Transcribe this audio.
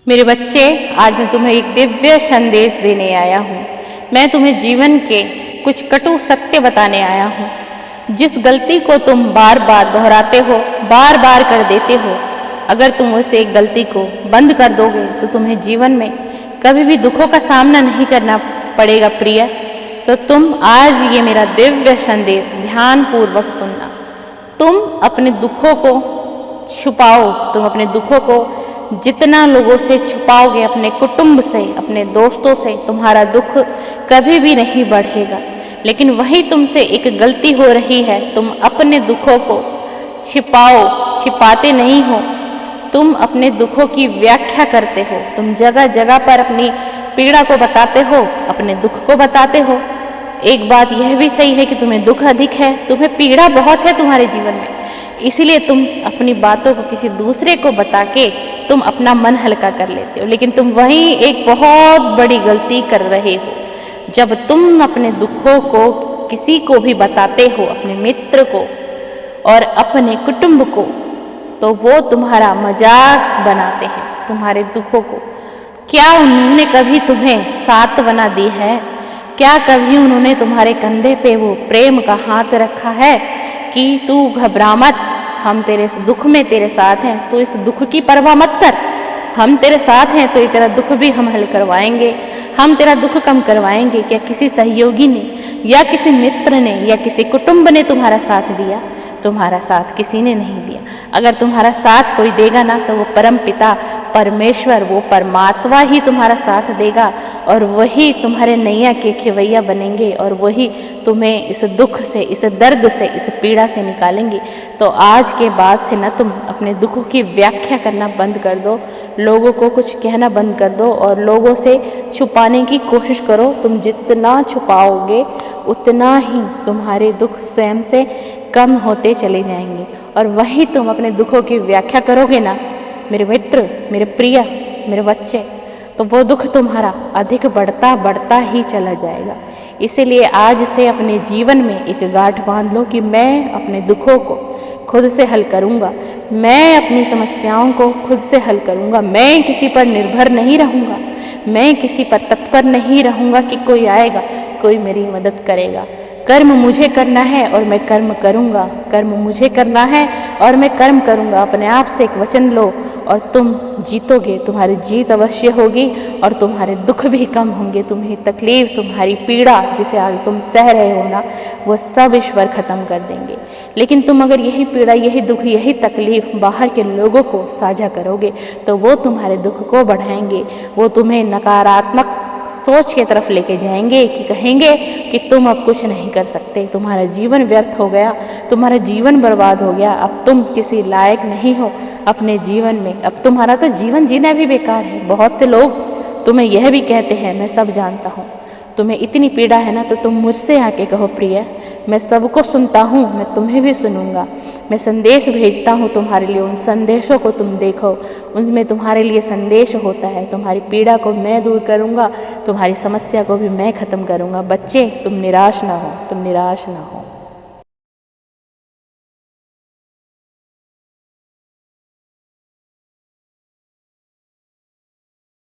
मेरे बच्चे, आज मैं तुम्हें एक दिव्य संदेश देने आया हूँ। मैं तुम्हें जीवन के कुछ कटु सत्य बताने आया हूँ। जिस गलती को तुम बार बार दोहराते हो, बार बार कर देते हो, अगर तुम उस एक गलती को बंद कर दोगे तो तुम्हें जीवन में कभी भी दुखों का सामना नहीं करना पड़ेगा प्रिय। तो तुम आज ये मेरा दिव्य संदेश ध्यानपूर्वक सुनना। तुम अपने दुखों को छुपाओ, तुम अपने दुखों को जितना लोगों से छुपाओगे, अपने कुटुंब से, अपने दोस्तों से, तुम्हारा दुख कभी भी नहीं बढ़ेगा। लेकिन वही तुमसे एक गलती हो रही है, तुम अपने दुखों को छिपाते नहीं हो। तुम अपने दुखों की व्याख्या करते हो। तुम जगह जगह पर अपनी पीड़ा को बताते हो, अपने दुख को बताते हो। एक बात यह भी सही है कि तुम्हें दुख अधिक है, तुम्हें पीड़ा बहुत है तुम्हारे जीवन में, इसीलिए तुम अपनी बातों को किसी दूसरे को बता के तुम अपना मन हल्का कर लेते हो। लेकिन तुम वहीं एक बहुत बड़ी गलती कर रहे हो। जब तुम अपने दुखों को किसी को भी बताते हो, अपने मित्र को और अपने कुटुंब को, तो वो तुम्हारा मजाक बनाते हैं तुम्हारे दुखों को। क्या उन्होंने कभी तुम्हें सांत्वना दी है? क्या कभी उन्होंने तुम्हारे कंधे पे वो प्रेम का हाथ रखा है कि तू घबरा मत, हम तेरे इस दुख में तेरे साथ हैं, तू इस दुख की परवाह मत कर, हम तेरे साथ हैं, तो ये तेरा दुख भी हम हल करवाएंगे, हम तेरा दुख कम करवाएंगे। क्या किसी सहयोगी ने या किसी मित्र ने या किसी कुटुंब ने तुम्हारा साथ दिया? तुम्हारा साथ किसी ने नहीं दिया। अगर तुम्हारा साथ कोई देगा ना, तो वो परम पिता परमेश्वर, वो परमात्मा ही तुम्हारा साथ देगा, और वही तुम्हारे नैया के खेवैया बनेंगे, और वही तुम्हें इस दुख से, इस दर्द से, इस पीड़ा से निकालेंगे। तो आज के बाद से ना तुम अपने दुखों की व्याख्या करना बंद कर दो, लोगों को कुछ कहना बंद कर दो और लोगों से छुपाने की कोशिश करो। तुम जितना छुपाओगे उतना ही तुम्हारे दुख स्वयं से कम होते चले जाएंगे। और वही तुम अपने दुखों की व्याख्या करोगे ना मेरे मित्र, मेरे प्रिय, मेरे बच्चे, तो वो दुख तुम्हारा अधिक बढ़ता बढ़ता ही चला जाएगा। इसीलिए आज से अपने जीवन में एक गांठ बांध लो कि मैं अपने दुखों को खुद से हल करूँगा, मैं अपनी समस्याओं को खुद से हल करूँगा, मैं किसी पर निर्भर नहीं रहूँगा, मैं किसी पर तत्पर नहीं रहूँगा कि कोई आएगा, कोई मेरी मदद करेगा। कर्म मुझे करना है और मैं कर्म करूँगा, कर्म मुझे करना है और मैं कर्म करूँगा। अपने आप से एक वचन लो और तुम जीतोगे, तुम्हारी जीत अवश्य होगी और तुम्हारे दुख भी कम होंगे। तुम्हें तकलीफ, तुम्हारी पीड़ा जिसे आज तुम सह रहे हो ना, वो सब ईश्वर खत्म कर देंगे। लेकिन तुम अगर यही पीड़ा, यही दुख, यही तकलीफ बाहर के लोगों को साझा करोगे, तो वो तुम्हारे दुख को बढ़ाएंगे, वो तुम्हें नकारात्मक सोच की तरफ लेके जाएंगे कि कहेंगे कि तुम अब कुछ नहीं कर सकते, तुम्हारा जीवन व्यर्थ हो गया, तुम्हारा जीवन बर्बाद हो गया, अब तुम किसी लायक नहीं हो अपने जीवन में, अब तुम्हारा तो जीवन जीना भी बेकार है। बहुत से लोग तुम्हें यह भी कहते हैं, मैं सब जानता हूँ, तुम्हें इतनी पीड़ा है ना, तो तुम मुझसे आके कहो प्रिय, मैं सबको सुनता हूँ, मैं तुम्हें भी सुनूंगा। मैं संदेश भेजता हूँ तुम्हारे लिए, उन संदेशों को तुम देखो, उनमें तुम्हारे लिए संदेश होता है। तुम्हारी पीड़ा को मैं दूर करूँगा, तुम्हारी समस्या को भी मैं ख़त्म करूँगा। बच्चे, तुम निराश ना हो, तुम निराश ना हो।